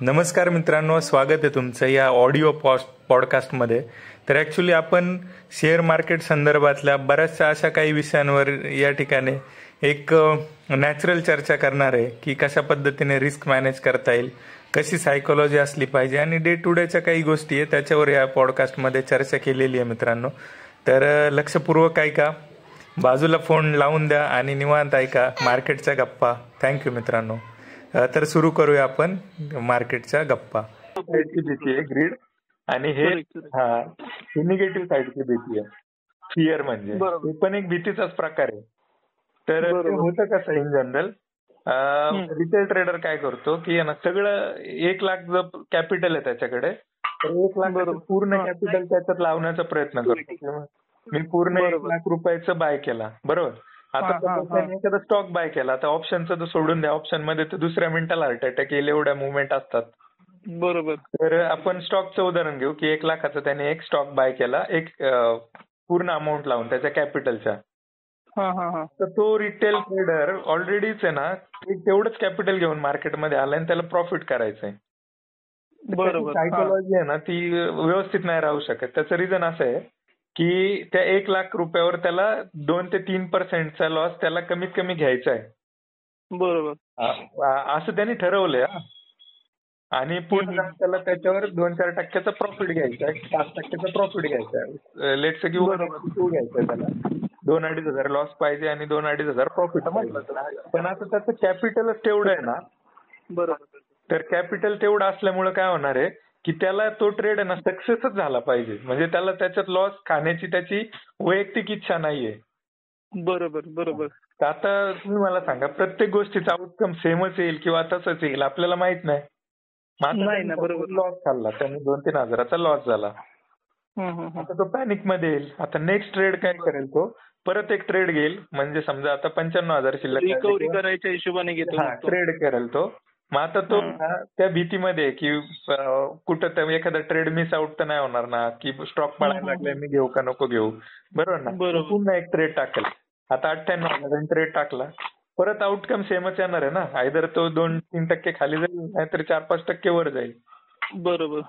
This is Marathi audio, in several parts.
नमस्कार मित्रांनो, स्वागत आहे तुमचं या ऑडिओ पॉडकास्टमध्ये. तर ॲक्च्युली आपण शेअर मार्केट संदर्भातल्या बऱ्याचशा अशा काही विषयांवर या ठिकाणी एक नॅचरल चर्चा करणार आहे की कशा पद्धतीने रिस्क मॅनेज करता येईल, कशी सायकोलॉजी असली पाहिजे आणि डे टू डेच्या काही गोष्टी आहे त्याच्यावर या पॉडकास्टमध्ये चर्चा केलेली आहे मित्रांनो. तर लक्षपूर्वक ऐका, बाजूला फोन लावून द्या आणि निवांत ऐका मार्केटच्या गप्पा. थँक्यू मित्रांनो. तर सुरू करूया आपण मार्केटच्या गप्पा. साईडची भीती आहे ग्रीड आणि हे निगेटिव्ह साईडची भीती आहे फिअर, म्हणजे हे पण एक भीतीचाच प्रकार आहे. तर ते होतं कसं इन जनरल, रिटेल ट्रेडर काय करतो की ना सगळं 1,00,000 जर कॅपिटल आहे त्याच्याकडे तर 1,00,000 पूर्ण कॅपिटल त्याच्यात लावण्याचा प्रयत्न करतो. मी पूर्ण 1,00,000 रुपयाचं बाय केला, बरोबर. आता त्याने एखादा स्टॉक बाय केला, आता ऑप्शनचं तर सोडून द्या, ऑप्शन मध्ये तर दुसऱ्या मिनिटाला हार्ट अटॅक येईल एवढ्या मुवमेंट असतात. बरोबर. तर आपण स्टॉकचं उदाहरण घेऊ की 1,00,000चा त्याने एक स्टॉक बाय केला, एक पूर्ण अमाऊंट लावून त्याच्या कॅपिटलच्या. तर तो रिटेल ट्रेडर ऑलरेडीच आहे ना तेवढंच कॅपिटल घेऊन मार्केटमध्ये आलाय आणि त्याला प्रॉफिट करायचंय. बरोबर. सायकोलॉजी आहे ना ती व्यवस्थित नाही राहू शकत. त्याचं रिझन असं आहे की त्या 1,00,000 रुपयावर त्याला 2 ते 3% लॉस त्याला कमीत कमी घ्यायचा आहे. बरोबर. असं त्यांनी ठरवलंय आणि पुन्हा त्याला त्याच्यावर 2-4% प्रॉफिट घ्यायचा आहे, 5% प्रॉफिट घ्यायचा आहे. लेट्स से की घ्यायचा त्याला 2,500 लॉस पाहिजे आणि 2,500 प्रॉफिट पाहिजे. पण आता त्याचं कॅपिटलच तेवढं आहे ना. बरोबर. तर कॅपिटल तेवढं असल्यामुळे काय होणार आहे की त्याला तो ट्रेड आहे ना सक्सेसच झाला पाहिजे. म्हणजे त्याला त्याच्यात लॉस खाण्याची त्याची वैयक्तिक इच्छा नाहीये. बरोबर. बरोबर. आता तुम्ही मला सांगा, प्रत्येक गोष्टीचा आउटकम सेमच येईल किंवा तसंच येईल आपल्याला माहित नाही. नाही ना. बरोबर. लॉस खाल्ला त्याने, 2-3 हजाराचा लॉस झाला. आता तो पॅनिक मध्ये येईल. आता नेक्स्ट ट्रेड काय करेल, तो परत एक ट्रेड घेईल. म्हणजे समजा आता 95,000 शिल्लक रिकव्हरी करायच्या हिशोबाने घेतो, ट्रेड करेल तो. मग आता तो त्या भीतीमध्ये की कुठं एखादा ट्रेड मिस आउट तर नाही होणार ना, की स्टॉक पडायला लागलाय मी घेऊ का नको घेऊ, बरोबर ना. पुन्हा एक ट्रेड टाकेल. आता 98,000 ट्रेड टाकला, परत आउटकम सेमच येणार आहे ना. आयदर तो 2-3% खाली जाईल नाहीतर 4-5% वर जाईल. बरोबर.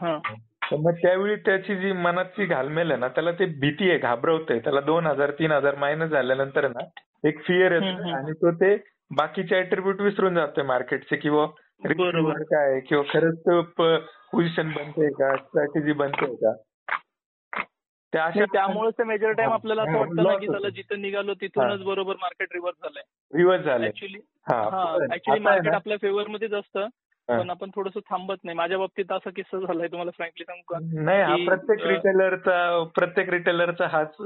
मग त्यावेळी त्याची जी मनाची घालमेल आहे ना, त्याला ते भीती आहे, घाबरवतंय त्याला. 2,000-3,000 मायनस झाल्यानंतर ना एक फिअर येतो आणि तो ते बाकीचे ऍट्रिब्यूट विसरून जातोय मार्केटचे, किंवा काय किंवा खरंच पोझिशन बनते का, स्ट्रॅटेजी बनते का. त्यामुळे मेजर टाइम आपल्याला असं वाटतं ना की चला जिथं निघालो तिथूनच बरोबर मार्केट रिव्हर्स झालंय. ऍक्च्युली मार्केट आपल्या फेवर मध्येच असतं, पण आपण थोडंसं थांबत नाही. माझ्या बाबतीत असा किस्सा झालाय, तुम्हाला फ्रँकली सांगू का? नाही, हा प्रत्येक रिटेलरचा हाच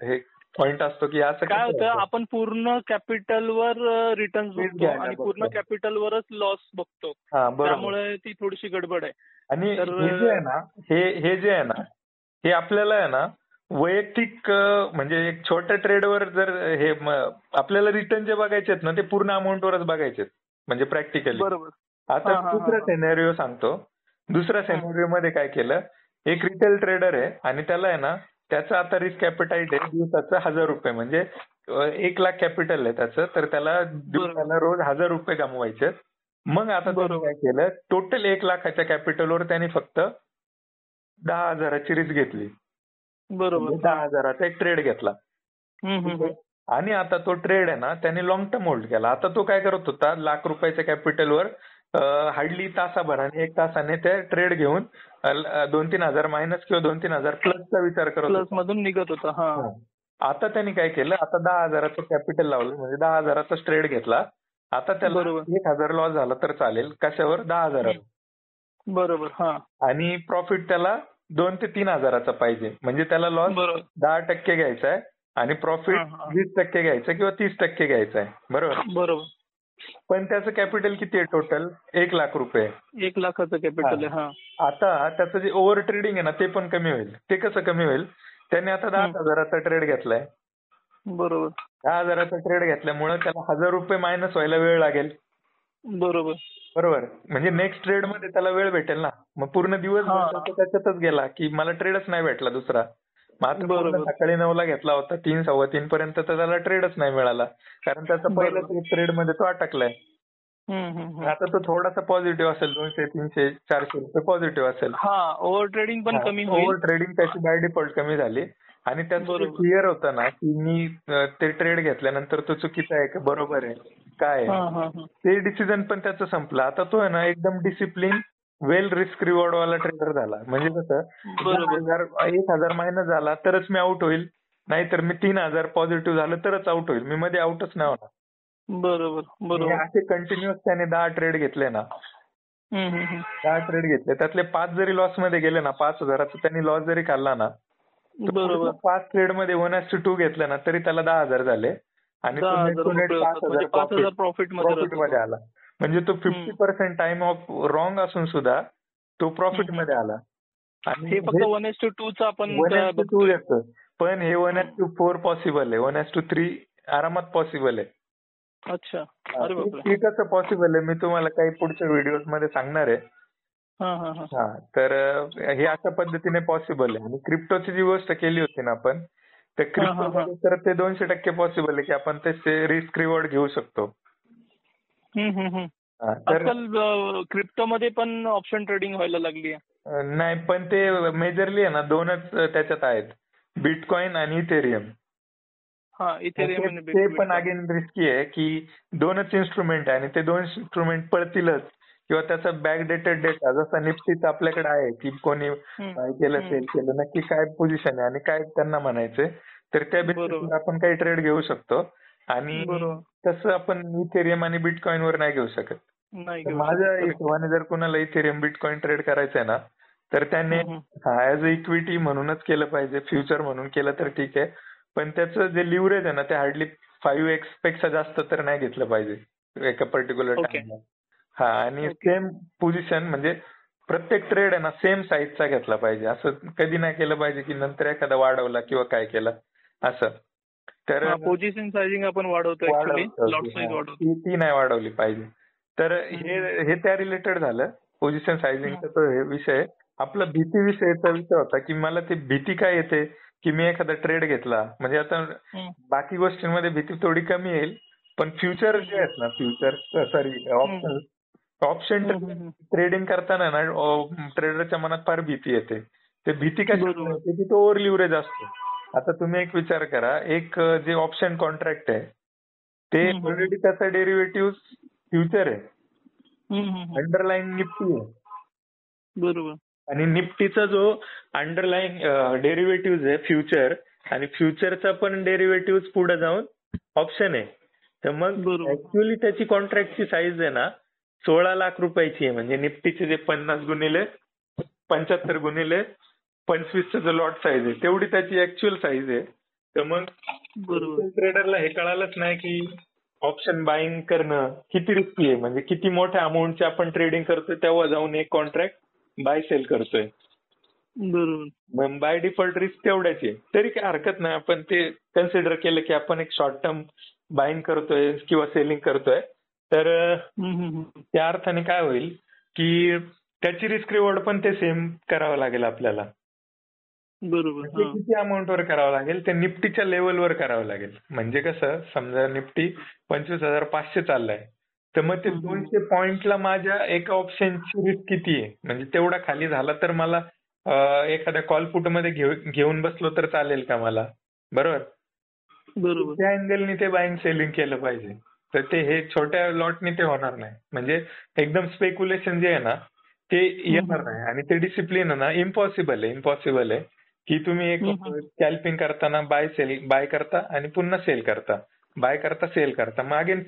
हे पॉइंट असतो की असं काय होतं, आपण पूर्ण कॅपिटलवर रिटर्न बघतो आणि पूर्ण कॅपिटलवरच लॉस बघतो. त्यामुळे ती थोडीशी गडबड आहे. आणि हे जे आहे ना हे आपल्याला आहे ना वैयक्तिक, म्हणजे एक छोट्या ट्रेडवर जर हे आपल्याला रिटर्न जे बघायचे आहेत ना ते पूर्ण अमाऊंटवरच बघायचे आहेत, म्हणजे प्रॅक्टिकली. बरोबर. आता दुसरा सिनेरिओ सांगतो. दुसऱ्या सिनेरिओ मध्ये काय केलं, एक रिटेल ट्रेडर आहे आणि त्याला आहे ना त्याचं आता रिस्क ॲपेटाईट आहे दिवसाचं 1,000 रुपये, म्हणजे 1,00,000 कॅपिटल आहे त्याचं, तर त्याला दिवसाला रोज 1,000 रुपये कमवायचे. मग आता त्याने काय केलं, टोटल 1,00,000च्या कॅपिटलवर त्यांनी फक्त 10,000ची रिस्क घेतली. बरोबर. 10,000चा एक ट्रेड घेतला आणि आता तो ट्रेड आहे ना त्याने लॉंग टर्म होल्ड केला. आता तो काय करत होता, 1,00,000 रुपयाच्या कॅपिटलवर हार्डली तासाभराने 1 तासाने ते ट्रेड घेऊन 2-3 हजार मायनस किंवा 2-3 हजार प्लसचा विचार करत होता. प्लस मधून निघत होता. आता त्यांनी काय केलं, आता 10,000चं कॅपिटल लावलं, म्हणजे 10,000चा ट्रेड घेतला. आता त्याला 1,000 लॉस झाला तर चालेल, कशावर, 10,000. बरोबर. आणि प्रॉफिट त्याला 2 ते 3 हजाराचा पाहिजे, म्हणजे त्याला लॉस 10% घ्यायचा आहे आणि प्रॉफिट 20% घ्यायचं किंवा 30% घ्यायचं आहे, बरोबर. पण त्याचं कॅपिटल किती आहे टोटल, 1,00,000 रुपये. 1,00,000चं कॅपिटल आहे. आता त्याचं जे ओव्हर ट्रेडिंग आहे ना ते पण कमी होईल. ते कसं कमी होईल, त्याने आता 10,000चा ट्रेड घेतलाय. बरोबर. 10,000चा ट्रेड घेतल्यामुळे त्याला 1,000 रुपये मायनस व्हायला वेळ लागेल. बरोबर. म्हणजे नेक्स्ट ट्रेड मध्ये त्याला वेळ भेटेल ना. मग पूर्ण दिवस त्याच्यातच गेला की मला ट्रेडच नाही भेटला दुसरा. मग आता सकाळी 9ला घेतला होता, 3-3:15 पर्यंत तर त्याला ट्रेडच नाही मिळाला, कारण त्याचा पहिल्याच ट्रेड मध्ये तो अटकलाय. आता तो थोडासा पॉझिटिव्ह असेल, 200, 300, 400 रुपये पॉझिटिव्ह असेल. ओव्हर ट्रेडिंग पण कमी होईल. ओव्हर ट्रेडिंग त्याची बाय डिफॉल्ट कमी झाली. आणि त्याचं क्लिअर होतं ना की मी ते ट्रेड घेतल्यानंतर तो चुकीचा आहे का बरोबर आहे काय आहे, ते डिसिजन पण त्याचं संपलं. आता तो आहे ना एकदम डिसिप्लिन वेल रिस्क रिवॉर्ड वाला ट्रेडर झाला. म्हणजे कसं 1,000 मायनस झाला तरच मी आउट होईल, नाहीतर मी 3,000 पॉझिटिव्ह झालं तरच आउट होईल. मी मध्ये आउटच नाही होणार. बरोबर. असे कंटिन्युअस त्याने 10 ट्रेड घेतले ना, 10 ट्रेड घेतले त्यातले 5 जरी लॉस मध्ये गेले ना, 5,000चा त्यांनी लॉस जरी खाल्ला ना, बरोबर 5 ट्रेड मध्ये 1:2 घेतलं ना तरी त्याला 10,000 झाले आणि 5,000 प्रॉफिट मध्ये आला. म्हणजे तो 50% टाइम ऑफ रॉंग असून सुद्धा तो प्रॉफिट मध्ये आला. आणि हे फक्त 1:2 आपण 1:2 येतं, पण हे 1:4 पॉसिबल आहे, 1:3 आरामात पॉसिबल आहे. अच्छा, ते कसं पॉसिबल आहे मी तुम्हाला काही पुढच्या व्हिडिओ मध्ये सांगणार आहे. तर हे अशा पद्धतीने पॉसिबल आहे. आणि क्रिप्टोची जी गोष्ट केली होती ना आपण, तर क्रिप्टोमध्ये तर ते 200% पॉसिबल आहे की आपण ते रिस्क रिवॉर्ड घेऊ शकतो. आजकाल क्रिप्टोमध्ये पण ऑप्शन ट्रेडिंग व्हायला लागली आहे. नाही, पण ते मेजरली आहे ना 2च त्याच्यात आहेत, बिटकॉइन आणि इथेरियम. ते पण अगेन रिस्की आहे की 2च इन्स्ट्रुमेंट आहे आणि ते 2 इन्स्ट्रुमेंट पळतीलच किंवा त्याचा बॅकडेटेड डेटा जसा निफ्टीचा आपल्याकडे आहे की कोणी बाय केलं सेल केलं, नक्की काय पोझिशन आहे आणि काय त्यांना म्हणायचंय, तर त्या बेसिसवर आपण काही ट्रेड घेऊ शकतो. आणि तसं आपण इथेरियम आणि बिटकॉइन वर नाही घेऊ शकत. माझ्या हिशोबाने जर कोणाला इथेरियम बिटकॉइन ट्रेड करायचंय ना, तर त्याने ऍज अ इक्विटी म्हणूनच केलं पाहिजे. फ्युचर म्हणून केलं तर ठीक आहे, पण त्याचं जे लिव्हरेज आहे ना ते हार्डली 5x पेक्षा जास्त तर नाही घेतलं पाहिजे एका पर्टिक्युलर टाइमला. आणि सेम पोझिशन म्हणजे प्रत्येक ट्रेड आहे ना सेम साईजचा घेतला पाहिजे. असं कधी नाही केलं पाहिजे की नंतर एखादा वाढवला किंवा काय केलं असं. तर पोझिशन सायझिंग आपण वाढवतो, ती नाही वाढवली पाहिजे. तर हे त्या रिलेटेड झालं पोझिशन सायझिंगचा तो हे विषय. आपला भीती विषयीचा विषय होता की मला ती भीती काय येते की मी एखादा ट्रेड घेतला, म्हणजे आता बाकी गोष्टींमध्ये भीती थोडी कमी येईल, पण फ्युचर जे आहेत ना ऑप्शन ट्रेडिंग करताना ना ट्रेडरच्या मनात फार भीती येते. ते भीती कशामुळे येते की तो ओव्हर लिव्हरेज असतो. आता तुम्ही एक विचार करा, एक जे ऑप्शन कॉन्ट्रॅक्ट आहे ते ऑलरेडी त्याचा डेरिव्हेटिव्ह फ्युचर आहे, अंडरलाईन निफ्टी आहे. बरोबर. आणि निफ्टीचा जो अंडरलाईन डेरिव्हेटिव्ह आहे फ्युचर, आणि फ्युचरचा पण डेरिव्हेटिव्ह पुढे जाऊन ऑप्शन आहे. तर मग ऍक्च्युअली त्याची कॉन्ट्रॅक्टची साईज आहे ना 16 लाख रुपयाची आहे. म्हणजे निफ्टीचे जे 50 गुणिले 75 गुणिले 25चा जो लॉट साईज आहे तेवढी त्याची ऍक्च्युअल साईज आहे. तर मग ट्रेडरला हे कळालंच नाही की ऑप्शन बाईंग करणं किती रिस्की आहे. म्हणजे किती मोठ्या अमाऊंटचे आपण ट्रेडिंग करतोय तेव्हा जाऊन एक कॉन्ट्रॅक्ट बाय सेल करतोय. बरोबर. बाय डिफॉल्ट रिस्क तेवढ्याची आहे. तरी काय हरकत नाही, आपण ते कन्सिडर केलं की आपण एक शॉर्ट टर्म बाईंग करतोय किंवा सेलिंग करतोय, तर त्या अर्थाने काय होईल की त्याची रिस्क रिवॉर्ड पण ते सेम करावं लागेल आपल्याला. बरोबर. ते किती अमाऊंटवर करावं लागेल, ते निफ्टीच्या लेवलवर करावं लागेल. म्हणजे कसं, समजा निफ्टी 25,500 चाललाय, तर मग ते 200 पॉइंटला माझ्या एका ऑप्शनची रिस्क किती आहे, म्हणजे तेवढा खाली झाला तर मला एखाद्या कॉल पुट मध्ये घेऊन बसलो तर चालेल का मला, बरोबर. त्या अँगलनी ते बाईंग सेलिंग केलं पाहिजे. तर ते हे छोट्या लॉटनी ते होणार नाही. म्हणजे एकदम स्पेक्युलेशन जे आहे ना ते येणार नाही. आणि ते डिसिप्लिन आहे ना इम्पॉसिबल आहे की तुम्ही एक स्कॅल्पिंग करताना बाय करता आणि पुन्हा सेल करता, बाय करता सेल करता. मग अगेन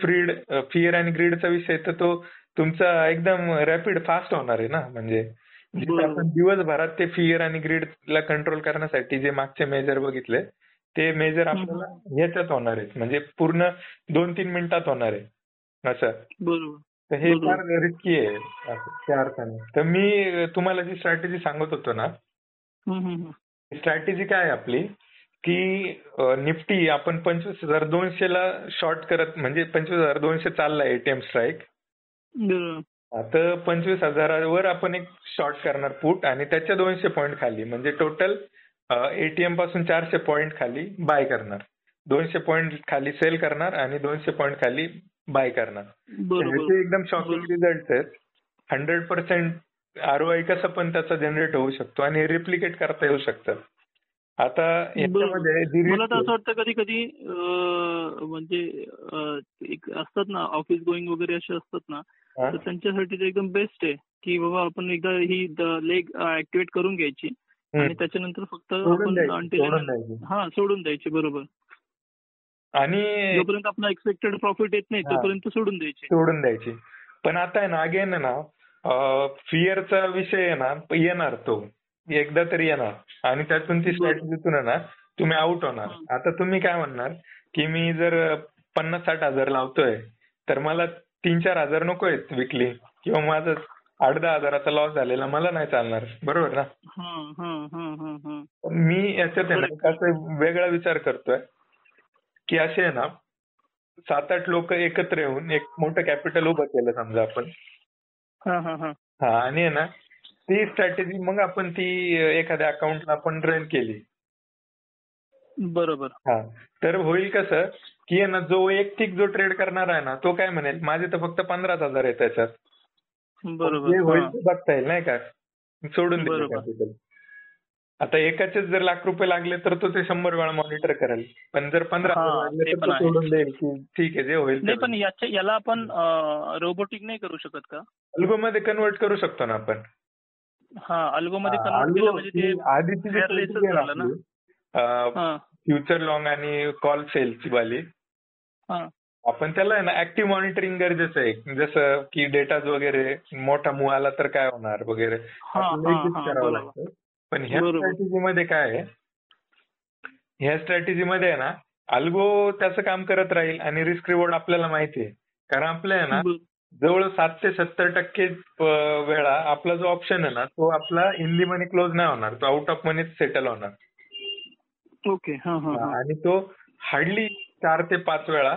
फिअर आणि ग्रीडचा विषय तर तो तुमचा एकदम रॅपिड फास्ट होणार आहे ना. म्हणजे आपण दिवसभरात ते फिअर आणि ग्रीडला कंट्रोल करण्यासाठी जे मागचे मेजर बघितले ते मेजर आपल्याला ह्याच्यात होणार आहेत, म्हणजे पूर्ण 2-3 मिनिटात होणार आहे असं. तर हे फार रिस्की आहे त्या अर्थाने. तर मी तुम्हाला जी स्ट्रॅटेजी सांगत होतो ना, स्ट्रॅटेजी काय आहे आपली की निफ्टी आपण 25,200 ला शॉर्ट करत, म्हणजे 25,200 चाललाय एटीएम स्ट्राईक, आता 25,000वर आपण एक शॉर्ट करणार पुट आणि त्याच्या 200 पॉईंट खाली, म्हणजे टोटल एटीएम पासून 400 पॉईंट खाली बाय करणार, 200 पॉईंट खाली सेल करणार आणि 200 पॉईंट खाली बाय करणार. बरोबर ह्याचे एकदम शॉकिंग रिझल्ट आहेत. 100% ROI कसं पण त्याचा जनरेट होऊ शकतो आणि रिप्लिकेट करता येऊ शकतं. आता याच्यामध्ये मला तर असं वाटतं कधी कधी म्हणजे एक असतात ना ऑफिस गोईंग वगैरे असे असतात ना, तर त्यांच्यासाठी ते एकदम बेस्ट आहे की बाबा आपण एकदा ही लेग ऍक्टिव्हेट करून घ्यायची आणि त्याच्यानंतर फक्त आपण सोडून द्यायची. बरोबर. आणि जोपर्यंत आपला एक्सपेक्टेड प्रॉफिट येत नाही तोपर्यंत सोडून द्यायची. पण आता आहे ना अगेन आहे ना फिअरचा विषय आहे ना येणार, तो एकदा तरी येणार आणि त्यातून ती स्ट्रॅटेजीतून आहे ना तुम्ही आउट होणार. आता तुम्ही काय म्हणणार की मी जर 50-60 हजार लावतोय तर मला 3-4 हजार नको आहेत विकली, किंवा माझं 8-10 हजाराचा लॉस झालेला मला नाही चालणार. बरोबर ना. मी याच्यात आहे ना वेगळा विचार करतोय की असे आहे ना 7-8 लोक एकत्र येऊन एक मोठं कॅपिटल उभं केलं समजा आपण. आणि आहे ना ती स्ट्रॅटेजी मग आपण ती एखाद्या अकाउंटला आपण रन केली. बरोबर. तर होईल कसं की आहे ना जो वैयक्तिक जो ट्रेड करणार आहे ना तो काय म्हणेल माझे तर फक्त 15 हजार आहे त्याच्यात. बरोबर. जे होईल ते बघता येईल नाही का, सोडून दिलं कॅपिटल. आता एकाचेच जर लाख रुपये लागले तर तो ते 100 वेळा मॉनिटर करेल, पण जर 15 हजार लागले तर तो सोडून देईल की ठीक आहे जे होईल. नाही पण याला आपण रोबोटिक नाही करू शकत का? अल्गो मध्ये कन्वर्ट करू शकतो ना आपण. अल्गो मध्ये कन्वर्ट केलं म्हणजे ते आधीची झालं ना फ्युचर लॉंग आणि कॉल सेलची वाली, आपण त्याला आहे ना ऍक्टिव्ह मॉनिटरिंग गरजेचं आहे. जसं की डेटा वगैरे मोठा मूव आला तर काय होणार वगैरे करावं लागतं. पण ह्या स्ट्रॅटेजीमध्ये काय आहे, ह्या स्ट्रॅटेजीमध्ये आहे ना अल्गो त्याचं काम करत राहील आणि रिस्क रिवॉर्ड आपल्याला माहिती आहे. कारण आपल्या आहे ना जवळ 60 ते 70% वेळा आपला जो ऑप्शन आहे ना तो आपला इन दी मनी क्लोज नाही होणार, तो आउट ऑफ मनी सेटल होणार. ओके. आणि तो हार्डली 4 ते 5 वेळा,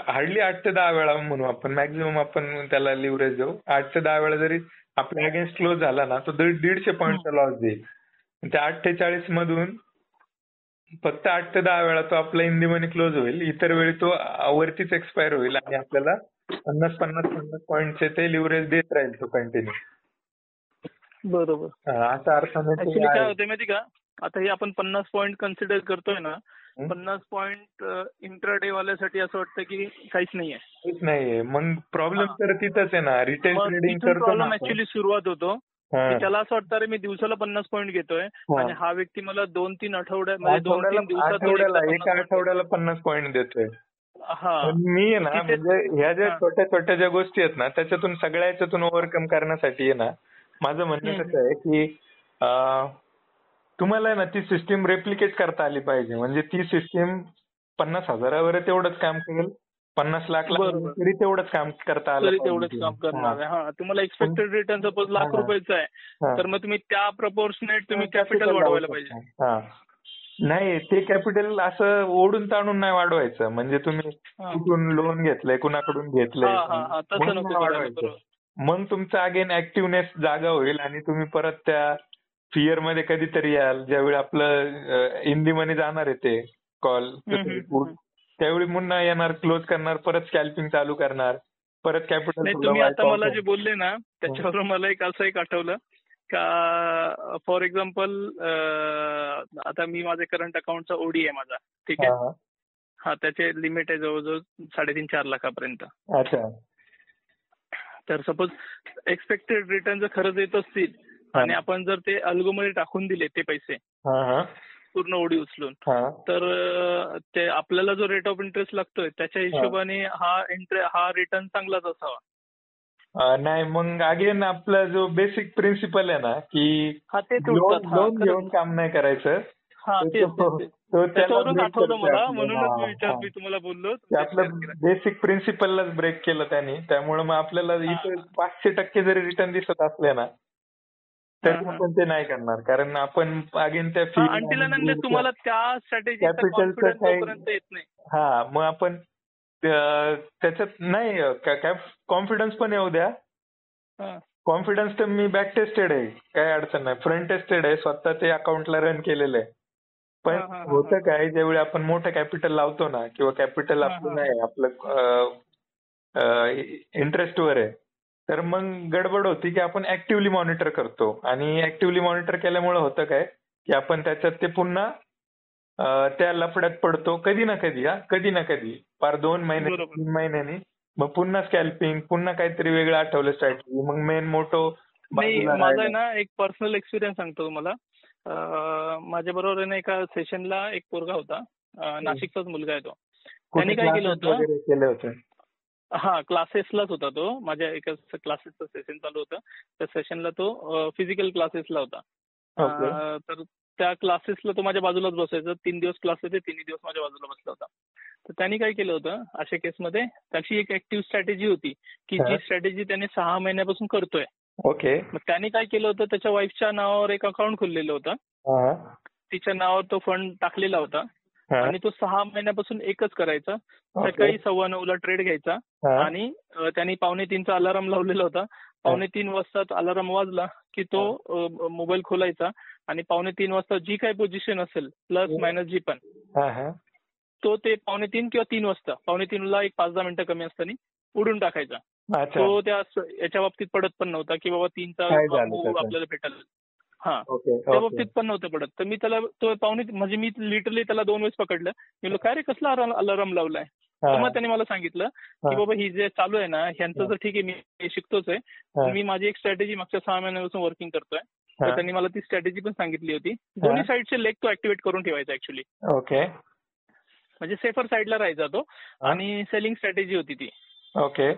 हार्डली 8 ते 10 वेळा म्हणू आपण, मॅक्झिमम आपण त्याला लिव्हरेज देऊ. 8 ते 10 वेळा जरी आपल्या अगेन्स्ट क्लोज झाला ना तो 150 पॉईंटचा लॉस देईल. त्या 8 ते 40 मधून फक्त 8 ते 10 वेळा तो आपला इन दी मनी क्लोज होईल, इतर वेळी तो वरतीच एक्सपायर होईल आणि आपल्याला 50 पॉईंटचे ते लिव्हरेज देत राहील तो कंटिन्यू. बरोबर. असा अर्थाने काय होते माहिती का, आता हे आपण 50 पॉईंट कन्सिडर करतोय ना, 50 पॉईंट इंट्राडे वाल्यासाठी असं वाटतं की काहीच नाहीये. मग प्रॉब्लेम तर तिथंच आहे ना, रिटेल ट्रेडिंग करतो प्रॉब्लेम ऍक्च्युअली सुरुवात होतो. त्याला असं वाटतं अरे मी दिवसाला 50 पॉईंट घेतोय आणि हा व्यक्ती मला 2-3 आठवड्यामध्ये 2-3 दिवसात एका आठवड्याला 50 पॉईंट देतोय. मी आहे ना म्हणजे ह्या ज्या छोट्या छोट्या ज्या गोष्टी आहेत ना त्याच्यातून सगळ्या याच्यातून ओव्हरकम करण्यासाठी आहे ना माझं म्हणणं कसं आहे की तुम्हाला आहे ना ती सिस्टीम रेप्लिकेट करता आली पाहिजे. म्हणजे ती सिस्टीम 50 हजारावर तेवढंच काम करेल, 50 लाख तरी तेवढंच काम करता आलं पाहिजे. तुम्हाला एक्सपेक्टेड रिटर्न सपोज लाख रुपयाचा आहे तर मग तुम्ही त्या प्रपोर्शनेट तुम्ही कॅपिटल वाढवायला पाहिजे. नाही ते कॅपिटल असं ओढून ताणून नाही वाढवायचं. म्हणजे तुम्ही कुठून लोन घेतलंय, कुणाकडून घेतलंय वाढवायचं. मग तुमचं अगेन ऍक्टिव्हनेस जागा होईल आणि तुम्ही परत त्या फिअर मध्ये कधीतरी याल ज्यावेळी आपलं इन दी मनी जाणार आहे ते कॉल, त्यावेळी पुन्हा येणार, क्लोज करणार, परत स्कॅल्पिंग चालू करणार, परत कॅपिटल. तुम्ही आता मला जे बोलले ना त्याच्यावरून मला असं एक आठवलं का फॉर एक्झाम्पल आता मी माझे करंट अकाउंटचा ओडी आहे माझा, ठीक आहे. त्याचे लिमिट आहे जवळजवळ 3.5-4 लाखापर्यंत. अच्छा. तर सपोज एक्सपेक्टेड रिटर्न जर खरंच येत असतील आणि आपण जर ते अल्गोमध्ये टाकून दिले ते पैसे पूर्ण ओडी उचलून, तर ते आपल्याला जो रेट ऑफ इंटरेस्ट लागतोय त्याच्या हिशोबाने हा रिटर्न चांगलाच असावा. नाही मग अगेन आपला जो बेसिक प्रिन्सिपल आहे ना की लोन घेऊन काम नाही करायचं. त्याच्यावरून आठवलं मला, म्हणूनच मी तुम्हाला बोललो. आपलं बेसिक प्रिन्सिपललाच ब्रेक केलं त्यांनी. त्यामुळे मग आपल्याला इथे 500% जरी रिटर्न दिसत असले ना तरी आपण ते नाही करणार. कारण आपण अगेन त्या तुम्हाला त्या स्ट्रॅटेजीचा कॉन्फिडन्स येत नाही. मग आपण त्याच्यात नाही काय कॉन्फिडन्स पण येऊ द्या. कॉन्फिडन्स तर मी बॅक टेस्टेड आहे, काही अडचण नाही. फ्रंट टेस्टेड आहे, स्वतः ते अकाउंटला रन केलेलं आहे. पण होतं काय, ज्यावेळी आपण मोठं कॅपिटल लावतो ना, किंवा कॅपिटल आपलं नाही, आपलं इंटरेस्टवर आहे, तर मग गडबड होती की आपण ऍक्टिव्हली मॉनिटर करतो, आणि ऍक्टिव्हली मॉनिटर केल्यामुळे होतं काय की आपण त्याच्यात ते पुन्हा त्या लफड्यात पडतो कधी ना कधी. कधी ना कधी पार 2 महिने 3 महिन्यांनी मग पुन्हा स्कॅल्पिंग, पुन्हा काहीतरी वेगळं आठवलं स्ट्रॅटेजी, मग मेन मोटो माझा आहे ना एक पर्सनल एक्सपिरियन्स सांगतो तुम्हाला. माझ्या बरोबर ना एका सेशनला एक पोरगा होता, नाशिकचाच मुलगा आहे तो. त्यांनी काय केलं होतं, क्लासेसलाच होता तो. माझ्या एका क्लासेसचं सेशन चालू होतं, त्या सेशनला तो फिजिकल क्लासेसला होता. तर त्या क्लासेसला तो माझ्या बाजूलाच बसायचा. 3 दिवस क्लास होते, 3 दिवस माझ्या बाजूला बसला होता. तर त्यांनी काय केलं होतं, अशा केसमध्ये त्याची एक ऍक्टिव्ह स्ट्रॅटेजी होती की जी स्ट्रॅटेजी त्याने 6 महिन्यापासून करतोय. ओके. मग त्यांनी काय केलं होतं, त्याच्या वाईफच्या नावावर एक अकाउंट खोललेलं होतं, तिच्या नावावर तो फंड टाकलेला होता, आणि तो 6 महिन्यापासून एकच करायचा. सकाळी 9:15ला ट्रेड घ्यायचा, आणि त्यांनी 2:45चा अलार्म लावलेला होता. 2:45 वाजता अलार्म वाजला की तो मोबाईल खोलायचा, आणि 2:45 वाजता जी काही पोझिशन असेल प्लस मायनस जी पण, तो ते 2:45 किंवा 3 वाजता, 2:45ला एक 5-10 मिनिटं कमी असताना उडून टाकायचा. तो त्या याच्या बाबतीत पडत पण नव्हता की बाबा 3चा मूव आपल्याला भेटेल. त्या बाबतीत पण नव्हतं पडत. तर मी त्याला तो म्हणजे मी लिटरली त्याला 2 वेळेस पकडलं. मी म्हणलं काय रे, कसला अलार्म लावलाय? तर मग त्याने मला सांगितलं की बाबा ही जे चालू आहे ना, ह्यांचं तर ठीक आहे, मी शिकतोच आहे, मी माझी एक स्ट्रॅटेजी मागच्या 6 महिन्यापासून वर्किंग करतोय. तर त्यांनी मला ती स्ट्रॅटेजी पण सांगितली होती. दोन्ही साईडचे लेग तो ऍक्टिव्हेट करून ठेवायचा ऍक्च्युली. ओके. म्हणजे सेफर साईडला राहायचा तो, आणि सेलिंग स्ट्रॅटेजी होती ती. ओके.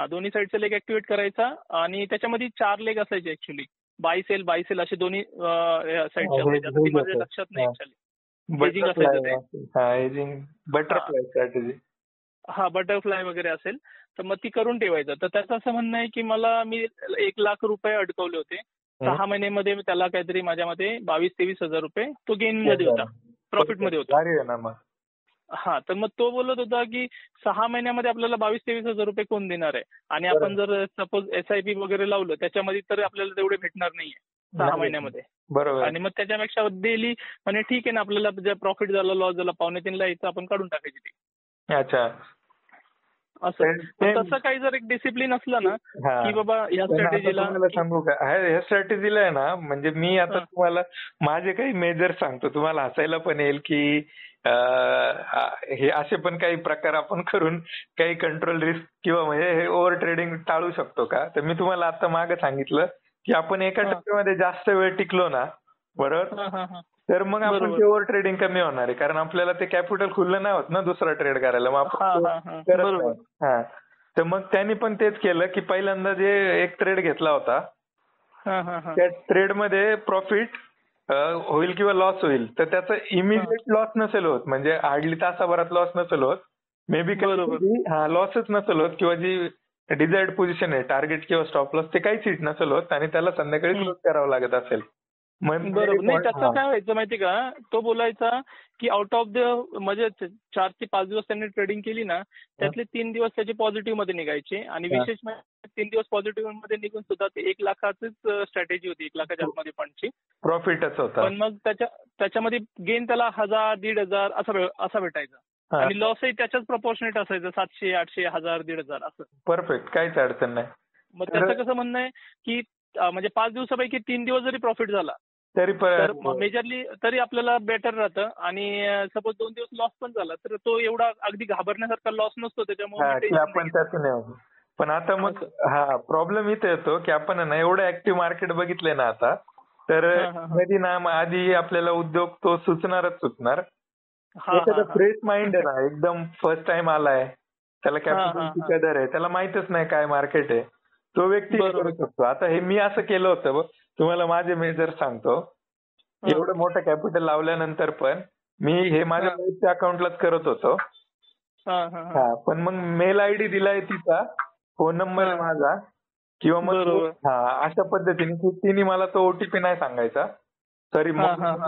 दोन्ही साईडचा लेग ऍक्टिव्हेट करायचा, आणि त्याच्यामध्ये 4 लेग असायचे ऍक्च्युली. बाय सेल असे दोन्ही साईडचे असायचे. आता ती माझ्या लक्षात नाही ऍक्च्युली. हेजिंग असायचं ते. Butterfly strategy. बटरफ्लाय वगैरे असेल तर मग ती करून ठेवायचं. तर त्याचं असं म्हणणं आहे की मी 1 लाख रुपये अडकवले होते 6 महिन्यामध्ये. त्याला काहीतरी माझ्या मते 22-23 हजार रुपये तो गेन मध्ये होता, प्रॉफिट मध्ये होता. तर मग तो बोलत होता की 6 महिन्यामध्ये आपल्याला 22-23 हजार रुपये कोण देणार आहे, आणि आपण जर सपोज SIP वगैरे लावलं त्याच्यामध्ये तर आपल्याला तेवढे भेटणार नाहीये 6 महिन्यामध्ये. बरोबर. आणि मग त्याच्यापेक्षा डेली म्हणजे ठीक आहे ना, आपल्याला जर प्रॉफिट झाला, लॉस झाला, 2.5 यायचं, आपण काढून टाकायची ती. अच्छा. असं तसं काही जर एक डिसिप्लिन असलं ना की बाबा या स्ट्रॅटेजीला सांगू का, ह्या स्ट्रॅटेजीला आहे ना, म्हणजे मी आता तुम्हाला माझे काही मेजर सांगतो, तुम्हाला हसायला पण येईल की हे असे पण काही प्रकार आपण करून काही कंट्रोल रिस्क किंवा म्हणजे हे ओव्हर ट्रेडिंग टाळू शकतो का. तर मी तुम्हाला आता मागे सांगितलं की आपण एका टप्प्यामध्ये जास्त वेळ टिकलो ना, बरोबर, तर मग आपण ते ओव्हर ट्रेडिंग कमी होणार आहे, कारण आपल्याला ते कॅपिटल खुलं नाही होत ना दुसरा ट्रेड करायला. मग आपण करत नाही. तर मग त्यांनी पण तेच केलं की पहिल्यांदा जे एक ट्रेड घेतला होता त्या ट्रेडमध्ये प्रॉफिट होईल किंवा लॉस होईल, तर त्याचा इमिडिएट लॉस नसेल होत, म्हणजे हार्डली तासाभरात लॉस नसेल होत, मे बी लॉसच नसेल होत, किंवा जी डिझायर्ड पोझिशन आहे टार्गेट किंवा स्टॉप लॉस ते काहीच हिट नसेल होत, आणि त्याला संध्याकाळी क्लोज करावं लागत असेल. बरोबर. नाही, त्याचं काय व्हायचं माहिती का, तो बोलायचा की आउट ऑफ द म्हणजे 4 ते 5 दिवस त्यांनी ट्रेडिंग केली ना, त्यातले 3 दिवस त्याचे पॉझिटिव्ह मध्ये निघायचे, आणि विशेष म्हणजे 3 दिवस पॉझिटिव्ह मध्ये निघून सुद्धा ते 1 लाखाचीच स्ट्रॅटेजी होती, 1 लाखाच्या आतमध्ये फंडची प्रॉफिटच होता. पण मग त्याच्यामध्ये गेन त्याला 1000-1500 असा भेटायचा, आणि लॉसही त्याच्याच प्रपोर्शनेट असायचं, 700-800, 1000-1500 असं. परफेक्ट, काहीच अडचण नाही. मग त्याचं कसं म्हणणं आहे की म्हणजे 5 दिवसापैकी 3 दिवस जरी प्रॉफिट झाला तरी मेजरली तरी आपल्याला बेटर राहतं, आणि सपोज 2 दिवस लॉस पण झाला तर तो एवढा अगदी घाबरण्यासारखा लॉस नसतो त्याच्यामुळे आपण त्यातून नाही. पण आता मग प्रॉब्लेम इथे येतो की आपण ना एवढं ऍक्टिव्ह मार्केट बघितलंय ना आता, तर कधी ना आधी आपल्याला उद्योग तो सुचणारच सुचणार. फ्रेश माइंड आहे ना, एकदम फर्स्ट टाइम आलाय, त्याला कॅपिटलची कदर आहे, त्याला माहितच नाही काय मार्केट आहे, तो व्यक्ती करू शकतो. आता हे मी असं केलं होतं, तुम्हाला माझे मेजर सांगतो. एवढं मोठं कॅपिटल लावल्यानंतर पण मी हे माझ्या वाईफच्या अकाउंटलाच करत होतो. पण मग मेल आयडी दिलाय तिचा, फोन नंबर माझा, किंवा मग अशा पद्धतीने तिने मला तो ओटीपी नाही सांगायचा, सॉरी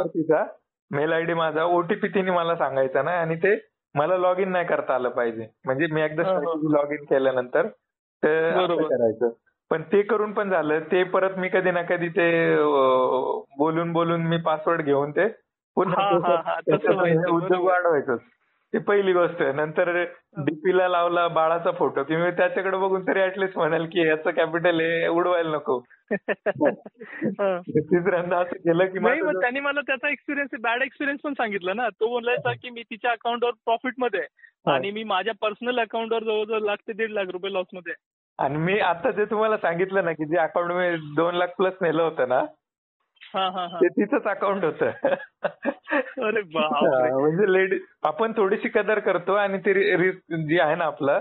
तिचा मेल आयडी माझा, ओटीपी तिने मला सांगायचा नाही, आणि ते मला लॉग इन नाही करता आलं पाहिजे. म्हणजे मी एकदा लॉग इन केल्यानंतर ते करायचं. पण ते करून पण झालं, ते परत मी कधी ना कधी ते बोलून मी पासवर्ड घेऊन ते पुन्हा उद्योग वाढवायचंच. ती पहिली गोष्ट आहे. नंतर डीपीला लावला बाळाचा फोटो की मी त्याच्याकडे बघून तरी ऍटलीस्ट म्हणाल की याचं कॅपिटल हे उडवायला नको. तिसऱ्यांदा असं केलं की त्यांनी मला त्याचा एक्सपिरियन्स, बॅड एक्सपिरियन्स पण सांगितलं ना. तो बोलायचा की मी तिच्या अकाउंटवर प्रॉफिट मध्ये आणि मी माझ्या पर्सनल अकाउंटवर जवळजवळ ₹1 ते ₹1.5 लॉस मध्ये. आणि मी आता जे तुम्हाला सांगितलं ना की जे अकाउंट मी 2 लाख प्लस नेलं होतं ना ते तिचंच अकाउंट होतं. अरे बापरे. म्हणजे लेडीज आपण थोडीशी कदर करतो आणि ती रिस्क जी आहे ना आपलं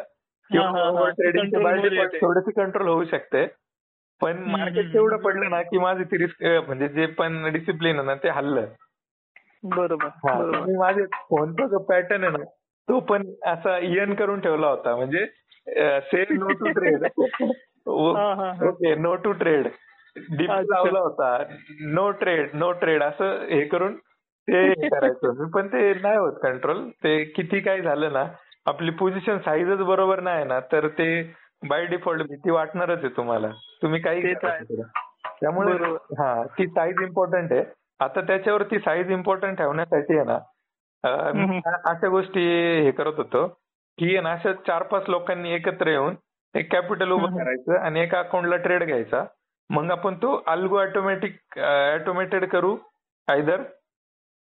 किंवा ट्रेडिंगची थोडीशी कंट्रोल होऊ शकते. पण मार्केट एवढं पडलं ना की माझी ती रिस्क म्हणजे जे पण डिसिप्लिन आहे ना ते हल्लं. बरोबर. मी माझे फोनचा जो पॅटर्न आहे ना तो पण असा इयन करून ठेवला होता. म्हणजे sell no to trade, okay no to trade, deep लावला होता, नो ट्रेड असं हे करून ते करायचं मी. पण ते नाही होत कंट्रोल. ते किती काय झालं ना आपली पोझिशन साईजच बरोबर नाही ना तर ते बाय डिफॉल्ट भीती वाटणारच आहे तुम्हाला. तुम्ही काही त्यामुळे ती साईज इम्पॉर्टंट आहे. आता त्याच्यावर ती साईज इम्पॉर्टंट ठेवण्यासाठी आहे ना अशा गोष्टी हे करत होतो की अशा 4-5 लोकांनी एकत्र येऊन एक कॅपिटल उभं करायचं आणि एका अकाउंटला ट्रेड घ्यायचा. मग आपण तो अल्गो ऑटोमेटेड करू आयदर,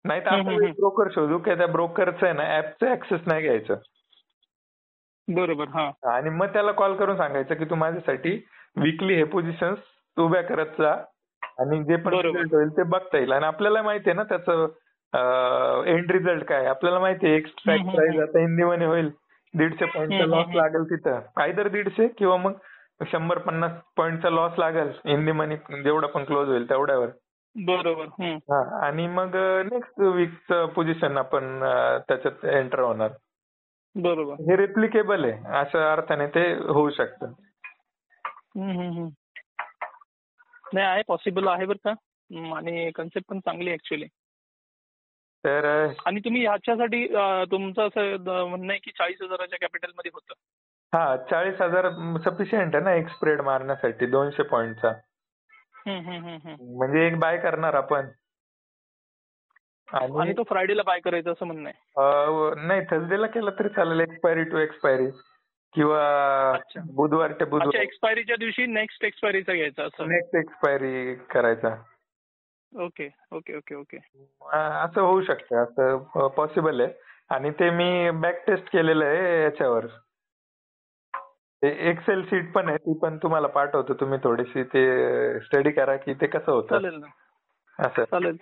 नाही तर आपण एक ब्रोकर शोधू की त्या ब्रोकरचं आहे ना ऍपचं ऍक्सेस नाही घ्यायचं. बरोबर. आणि मग त्याला कॉल करून सांगायचं की तू माझ्यासाठी वीकली हे पोझिशन्स उभ्या करत जा आणि जे पण रिझल्ट होईल ते बघता येईल. आणि आपल्याला माहिती आहे ना त्याचं एंड रिझल्ट काय. आपल्याला माहिती आहे एक स्ट्राईक प्राइस आता हिंदीमध्ये होईल 150 पॉईंटचा लॉस लागेल तिथं, आयदर 150 किंवा मग 100-50 पॉईंटचा लॉस लागेल हिंदी मनी जेवढा पण क्लोज होईल तेवढ्यावर. बरोबर. आणि मग नेक्स्ट वीकचं पोझिशन आपण त्याच्यात एंटर होणार. बरोबर. हे रिप्लिकेबल आहे अशा अर्थाने ते होऊ शकतं. नाही आहे, पॉसिबल आहे बरं का. आणि कन्सेप्ट पण चांगली ऍक्च्युअली. तर आणि तुम्ही ह्याच्यासाठी तुमचं असं म्हणणं आहे की 40,000च्या कॅपिटल मध्ये होतं. 40,000 सफिशियंट आहे ना एक स्प्रेड मारण्यासाठी 200 पॉईंटचा. म्हणजे एक बाय करणार आपण आणि तो फ्रायडेला बाय करायचा असं म्हणणं आहे. नाही थर्सडेला केलं तरी चालेल. एक्सपायरी टू एक्सपायरी किंवा बुधवार ते बुधवार. एक्सपायरीच्या दिवशी नेक्स्ट एक्सपायरीचा घ्यायचा असं. नेक्स्ट एक्सपायरी करायचा. ओके. असं होऊ शकतं, असं पॉसिबल आहे. आणि ते मी बॅक टेस्ट केलेलं आहे याच्यावर. एक्सेल शीट पण आहे, ती पण तुम्हाला पाठवतो. तुम्ही थोडीशी ते स्टडी करा की ते कसं होतं. चालेल ना. असं चालेल.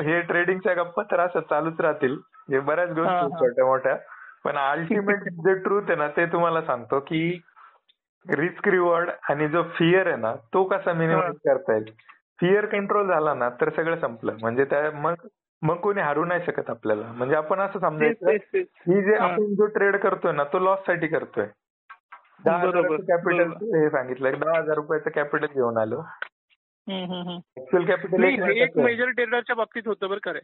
हे ट्रेडिंगच्या गप्पा तर असं चालूच राहतील. हे बऱ्याच गोष्टी छोट्या मोठ्या. पण अल्टिमेट जे ट्रूथ आहे ना ते तुम्हाला सांगतो की रिस्क रिवॉर्ड आणि जो फिअर आहे ना तो कसा मिनिमाइज करता येईल. फिअर कंट्रोल झाला ना तर सगळं संपलं. म्हणजे त्या मग कोणी हरू नाही शकत आपल्याला. म्हणजे आपण असं समजायचं की जे आपण जो ट्रेड करतोय ना तो लॉस साठी करतोय. 10,000 कॅपिटल हे सांगितलं, 10,000 रुपयाचं कॅपिटल घेऊन आलो. ऍक्च्युअल कॅपिटल एक मेजर ट्रेडरच्या बाबतीत होतं बरं का रे.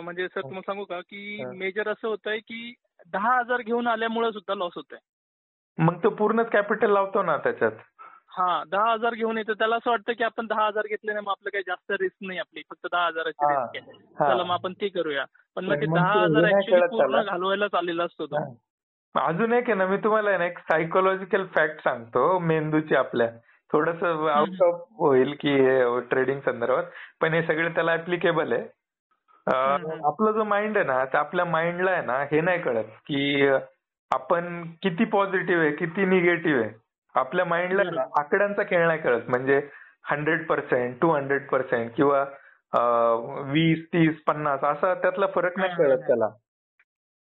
म्हणजे सर तुम्हाला सांगू का की मेजर असं होतंय की 10,000 घेऊन आल्यामुळे सुद्धा लॉस होतोय. मग तो पूर्णच कॅपिटल लावतो ना त्याच्यात. 10,000 घेऊन येतो. त्याला असं वाटतं की आपण 10,000 घेतले ना मग आपलं काही जास्त रिस्क नाही, आपली फक्त 10,000ची रिस्क आहे, चला मग आपण ते करूया. पण मग ते 10,000 ऍक्च्युअली पूर्ण घालवायला चाललेला असतो तो. अजून एक आहे ना, मी तुम्हाला एक सायकोलॉजिकल फॅक्ट सांगतो मेंदूची आपल्या. थोडंसं आउट ऑफ होईल की ट्रेडिंग संदर्भात, पण हे सगळे त्याला ऍप्लिकेबल आहे. आपला जो माइंड आहे ना तर आपल्या माइंडला आहे ना हे नाही कळत की आपण किती पॉझिटिव्ह आहे किती निगेटिव्ह आहे. आपल्या माइंडला आकड्यांचा खेळ नाही कळत. म्हणजे 100%, 200% किंवा 20, 30, 50 असा त्यातला फरक नाही कळत त्याला.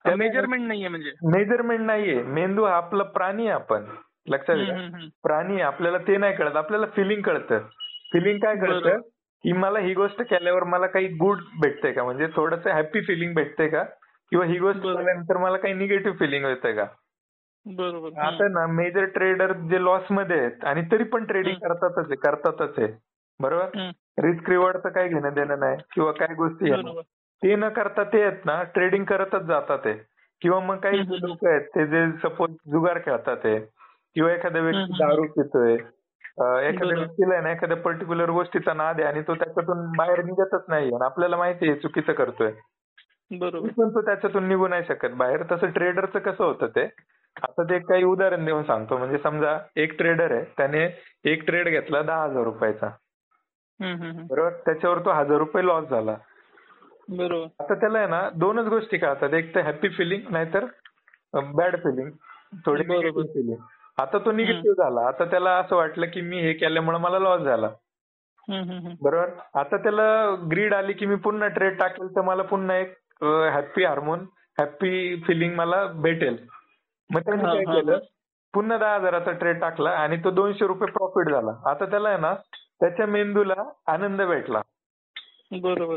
मेजरमेंट नाहीये. म्हणजे मेजरमेंट नाहीये. मेंदू हा आपला प्राणी आहे. आपण लक्षात घ्या प्राणी, आपल्याला ते नाही कळत. आपल्याला फिलिंग कळतं. फिलिंग काय कळतं की मला ही गोष्ट केल्यावर मला काही गुड भेटतंय का, म्हणजे थोडंसं हॅपी फिलिंग भेटतंय का, किंवा ही गोष्ट केल्यानंतर मला काही निगेटिव्ह फिलिंग होतंय का. बरोबर. आता ना मेजर ट्रेडर जे लॉस मध्ये आहेत आणि तरी पण ट्रेडिंग करतातच आहे बरोबर. रिस्क रिवॉर्डचं काही घेणं देणं नाही किंवा काही गोष्टी ते न करता ते आहेत ना ट्रेडिंग करतच जातात आहे. किंवा मग काही लोक आहेत ते जे सपोज जुगार खेळतात आहे किंवा एखाद्या व्यक्ती दारू पितोय एखाद्या व्यक्तीला आहे ना एखाद्या पर्टिक्युलर गोष्टीचा नाद आहे आणि तो त्याच्यातून बाहेर निघतच नाही आणि आपल्याला माहिती आहे चुकीचं करतोय, बरोबर. पण तो त्याच्यातून निघू नाही शकत बाहेर. तसं ट्रेडरचं कसं होतं ते, आता ते काही उदाहरण देऊन सांगतो. म्हणजे समजा एक ट्रेडर आहे, त्याने एक ट्रेड घेतला 10,000 रुपयाचा, बरोबर, त्याच्यावर तो 1,000 रुपये लॉस झाला. बरोबर. आता त्याला आहे ना दोनच गोष्टी कळतात, एक तर हॅपी फिलिंग नाहीतर बॅड फिलिंग, थोडी निगेटिव्ह फिलिंग. आता तो निगेटिव्ह झाला, आता त्याला असं वाटलं की मी हे केल्यामुळे मला लॉस झाला, बरोबर. आता त्याला ग्रीड आली की मी पुन्हा ट्रेड टाकेल तर मला पुन्हा एक हॅपी हार्मोन, हॅपी फिलिंग मला भेटेल. मग त्याने काय केलं, पुन्हा 10,000चा ट्रेड टाकला आणि तो 200 रुपये प्रॉफिट झाला. आता त्याला आहे ना त्याच्या मेंदूला आनंद भेटला. बरोबर.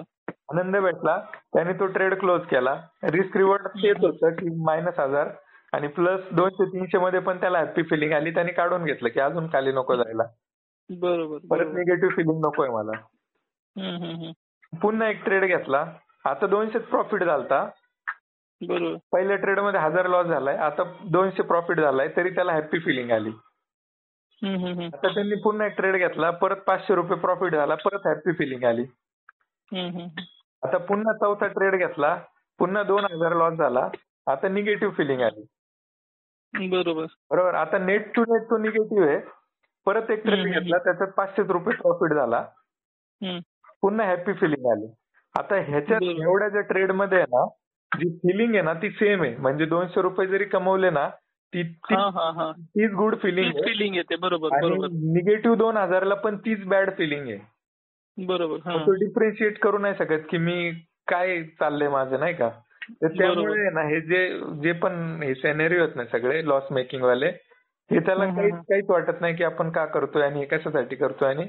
आनंद भेटला, त्याने तो ट्रेड क्लोज केला. रिस्क रिवॉर्ड तेच होतं की -1,000 आणि प्लस 200-300 मध्ये पण त्याला हॅपी फिलिंग आली, त्याने काढून घेतलं की अजून खाली नको जायला, बरोबर. परत निगेटिव्ह फिलिंग नकोय मला. पुन्हा एक ट्रेड घेतला, आता 200 प्रॉफिट झालता. बरोबर. पहिल्या ट्रेड मध्ये 1,000 लॉस झालाय, आता 200 प्रॉफिट झालाय, तरी त्याला हॅपी फिलिंग आली. आता त्यांनी पुन्हा एक ट्रेड घेतला, परत 500 रुपये प्रॉफिट झाला, परत हॅपी फिलिंग आली. आता पुन्हा चौथा ट्रेड घेतला, पुन्हा 2,000 लॉस झाला, आता निगेटिव्ह फिलिंग आली. बरोबर. बरोबर. आता नेट टू नेट तो निगेटिव्ह आहे. परत एक ट्रेड घेतला, त्याच्यात 500 रुपये प्रॉफिट झाला, पुन्हा हॅपी फिलिंग आली. आता ह्याच्यात एवढ्या ज्या ट्रेड मध्ये आहे ना, जी फिलिंग आहे ना ती सेम आहे. म्हणजे 200 रुपये जरी कमवले ना तीच गुड फिलिंग येते. बरोबर. आणि निगेटिव्ह 2,000ला पण तीच बॅड फिलिंग आहे. बरोबर. तो डिफरेन्शिएट करू नाही शकत की मी काय चाललंय माझं, नाही का. तर त्यामुळे ना हे जे पण हे सिनेरिओ आहेत ना सगळे लॉस मेकिंग वाले, हे त्याला काहीच वाटत नाही की आपण का करतोय आणि हे कशासाठी करतोय आणि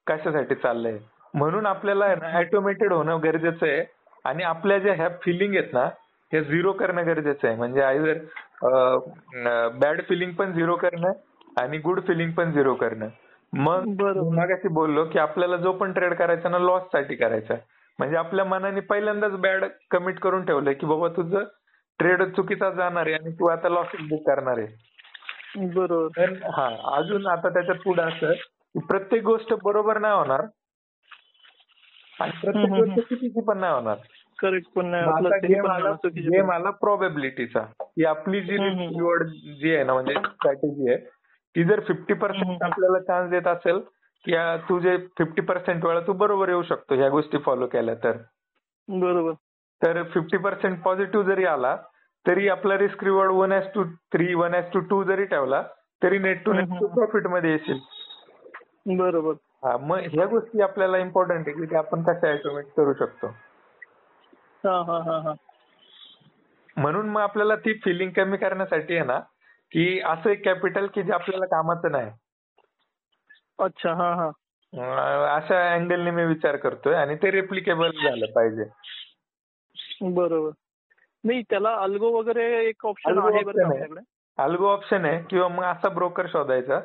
कशासाठी चाललंय. म्हणून आपल्याला ऑटोमेटेड होणं गरजेचं आहे आणि आपल्या ज्या ह्या फिलिंग आहेत ना हे झिरो करणं गरजेचं आहे. म्हणजे आयदर बॅड फिलिंग पण झिरो करणं आणि गुड फिलिंग पण झिरो करणं. मग मगाशी बोललो की आपल्याला जो पण ट्रेड करायचा ना लॉस साठी करायचा. म्हणजे आपल्या मनाने पहिल्यांदाच बॅड कमिट करून ठेवलंय की बाबा तुझं ट्रेड चुकीचा जाणार आहे आणि तू आता लॉस बुक करणार आहे. बरोबर. हा, अजून आता त्याच्यात पुढे असं की प्रत्येक गोष्ट बरोबर नाही होणार आणि प्रत्येक गोष्ट चुकीची पण नाही होणार. करेक्ट पण नाही. गेम आला प्रोबॅबिलिटीचा, की आपली जी निवड जी आहे ना म्हणजे स्ट्रॅटेजी आहे ती जर 50% आपल्याला चान्स देत असेल की तुझे 50% वेळा तू बरोबर येऊ शकतो ह्या गोष्टी फॉलो केल्या तर. बरोबर. तर 50% पॉझिटिव्ह जरी आला तरी आपला रिस्क रिवॉर्ड 1:3, 1:2 जरी ठेवला तरी नेट टू नेट प्रॉफिट मध्ये येशील. बरोबर. हा, मग ह्या गोष्टी आपल्याला इम्पॉर्टंट आहे की आपण कशा ऑटोमेट करू शकतो. म्हणून मग आपल्याला ती फिलिंग कमी करण्यासाठी आहे ना की असं एक कॅपिटल की जे आपल्याला कामाचं नाही. अच्छा. अशा अँगलने मी विचार करतोय आणि ते रेप्लिकेबल झालं पाहिजे. बरोबर. नाही त्याला अल्गो वगैरे एक ऑप्शन आहे बरं आपल्याकडे. अल्गो ऑप्शन आहे किंवा मग असा ब्रोकर शोधायचा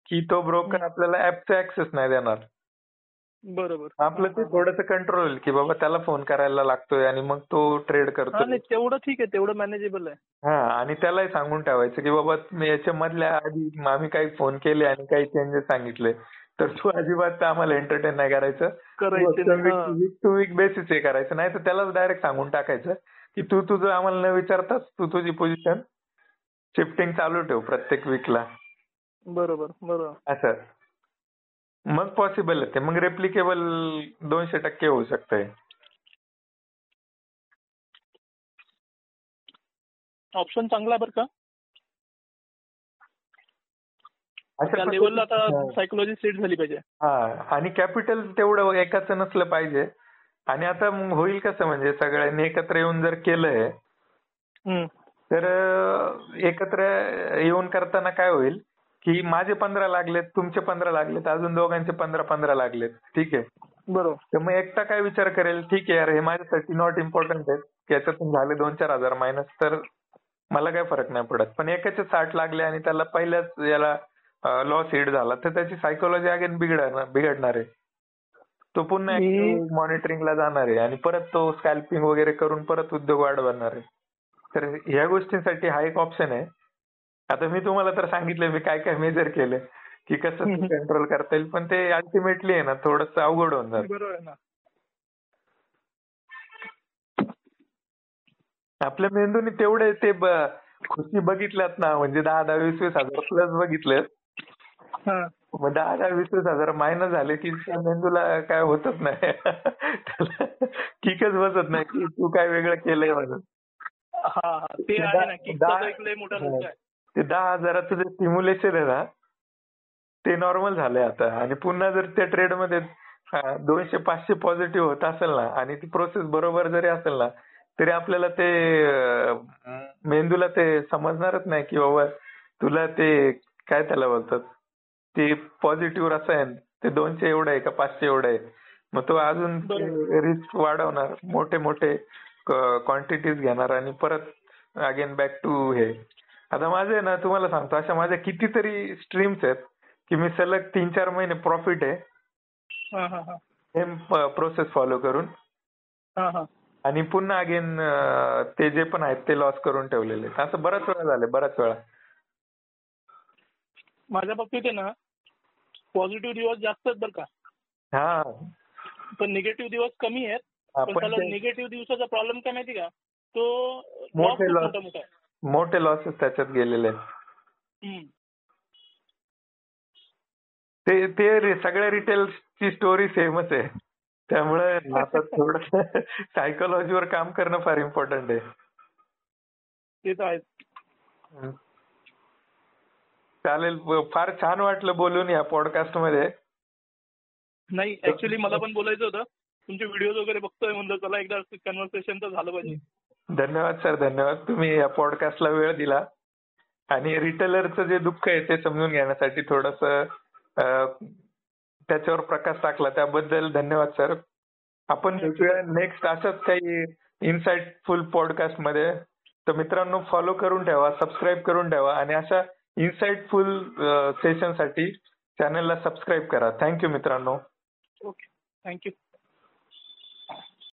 की तो ब्रोकर आपल्याला ऍपचा ऍक्सेस नाही देणार. बरोबर. आपलं ते थोडंसं कंट्रोल होईल की बाबा त्याला फोन करायला लागतोय आणि मग तो ट्रेड करतो. तेवढं ठीक आहे, तेवढं मॅनेजेबल आहे. हा, आणि त्यालाही सांगून ठेवायचं की बाबा याच्या मधल्या आधी आम्ही काही फोन केले आणि काही चेंजेस सांगितले तर तू अजिबात आम्हाला एंटरटेन नाही करायचं. वीक टू वीक बेसिस हे करायचं, नाही तर त्यालाच डायरेक्ट सांगून टाकायचं की तू तुझं आम्हाला न विचारताच तू तुझी पोझिशन शिफ्टिंग चालू ठेव प्रत्येक वीकला. बरोबर. असं मग पॉसिबल आहे ते, मग रेप्लिकेबल 200% होऊ शकतंय. ऑप्शन चांगला आहे बरं का. त्या लेवलला आता सायकोलॉजी सेट झाली पाहिजे. हा, आणि कॅपिटल तेवढं एकाच नसलं पाहिजे. आणि आता होईल कसं म्हणजे सगळ्यांनी एकत्र येऊन जर केलंय तर एकत्र येऊन करताना काय होईल की माझे 15 लागलेत, तुमचे 15 लागलेत, अजून दोघांचे 15 लागलेत, ठीक आहे. बरोबर. तर मग एकटा काय विचार करेल, ठीक आहे यार हे माझ्यासाठी नॉट इम्पॉर्टंट आहे, याच्यातून झाले 2-4 हजार मायनस तर मला काय फरक नाही पडत. पण एकाचे 60 लागले आणि त्याला पहिल्याच याला लॉस हिट झाला तर त्याची सायकोलॉजी अगेन बिघडणार आहे. तो पुन्हा मॉनिटरिंगला जाणार आहे आणि परत तो स्कॅल्पिंग वगैरे करून परत उद्योग वाढवणार आहे. तर ह्या गोष्टींसाठी हा एक ऑप्शन आहे. आता मी तुम्हाला तर सांगितलं मी काय काय मेजर केलं की कसं कंट्रोल करता येईल, पण ते अल्टिमेटली आहे ना थोडस अवघड होऊन जातं. बरोबर आहे ना. आपल्या मेंदूने तेवढे ते खुशी बघितल्यात ना, म्हणजे 10-10, 20-20 हजार प्लस बघितलेत. मग 10-10, 20-20 हजार मायनस झाले की त्या मेंदूला काय होतच नाही. त्याला किकच बसत नाही की तू काय वेगळं केलंय म्हणून. ते आहे ना, किकचा एक लय मोठा धोका आहे. ते 10,000चं जे स्टिम्युलेशन आहे ना ते नॉर्मल झालंय आता. आणि पुन्हा जर त्या ट्रेडमध्ये 200-500 पॉझिटिव्ह होत असेल ना आणि ती प्रोसेस बरोबर जरी असेल ना तरी आपल्याला ते मेंदूला ते समजणारच नाही की बाबा तुला ते काय त्याला बोलतात ते पॉझिटिव्ह रसायन ते 200 एवढं आहे का 500 एवढं आहे. मग तो अजून रिस्क वाढवणार, मोठे मोठे क्वांटिटीज घेणार आणि परत अगेन बॅक टू हे. आता माझे ना तुम्हाला सांगतो अशा माझ्या कितीतरी स्ट्रीम्स आहेत की मी सलग 3-4 महिने प्रॉफिट आहे सेम प्रोसेस फॉलो करून आणि पुन्हा अगेन ते जे पण आहेत ते लॉस करून ठेवलेले. असं बऱ्याच वेळा झालं, बऱ्याच वेळा. माझ्या बाबतीत आहे ना पॉझिटिव्ह दिवस जास्त आहेत बरं का. हा पण निगेटिव्ह दिवस कमी आहेत. पण त्याला निगेटिव्ह दिवसाचा प्रॉब्लेम काय माहिती का, तो मोठे लॉसेस त्याच्यात गेलेले आहेत. ते सगळ्या रिटेलची स्टोरी सेमच आहे. त्यामुळे आता थोडं सायकोलॉजीवर काम करणं फार इम्पॉर्टंट आहे. ते तर आहे. चालेल, फार छान वाटलं बोलून या पॉडकास्ट मध्ये. नाही ऍक्च्युली मला पण बोलायचं होतं, तुमचे व्हिडिओज वगैरे बघतोय म्हणलं चला एकदा कन्व्हर्सेशन तर झालं पाहिजे. धन्यवाद सर, धन्यवाद. तुम्ही या पॉडकास्टला वेळ दिला आणि रिटेलरचं जे दुःख आहे ते समजून घेण्यासाठी थोडस त्याच्यावर प्रकाश टाकला त्याबद्दल धन्यवाद सर. आपण भेटूया नेक्स्ट अशाच काही इनसाइटफुल पॉडकास्ट मध्ये. तर मित्रांनो फॉलो करून ठेवा, सबस्क्राईब करून ठेवा आणि अशा इनसाइटफुल सेशन साठी चॅनलला सबस्क्राईब करा. थँक्यू मित्रांनो. Okay, thank you.